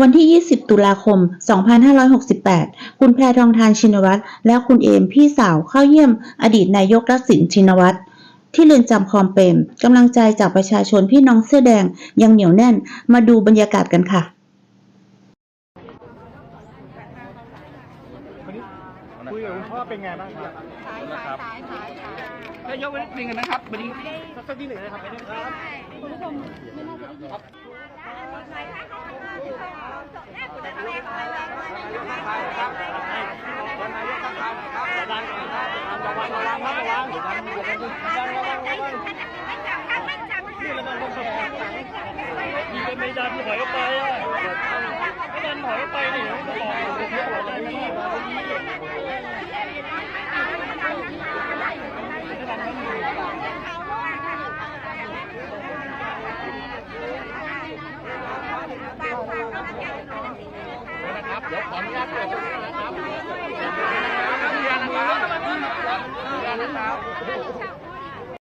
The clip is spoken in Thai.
วันที่ 20 ตุลาคม 2568 คุณแพทองธารชินวัตรและคุณเอมพี่สาวเข้าเยี่ยมอดีตนายกทักษิณชินวัตรที่เรือนจำคลองเปรมกำลังใจจากประชาชนพี่น้องเสื้อแดงยังเหนียวแน่นมาดูบรรยากาศกันค่ะคุยกับคุณพ่อเป็นไงบ้างครับนายกวันนี้เป็นไงนะครับวันนี้สักที่หนึ่งนะครับคุณผู้ชมไม่น่าจะได้ยินมีเป็นไม่ได้ที่ถอยไปอ่ะก็ดันถอยไปนี่ก็บอกผมไม่บอกได้พี่มาวันนี้นะครับเดี๋ยวขออนุญาตนะครับเรียนนะครับ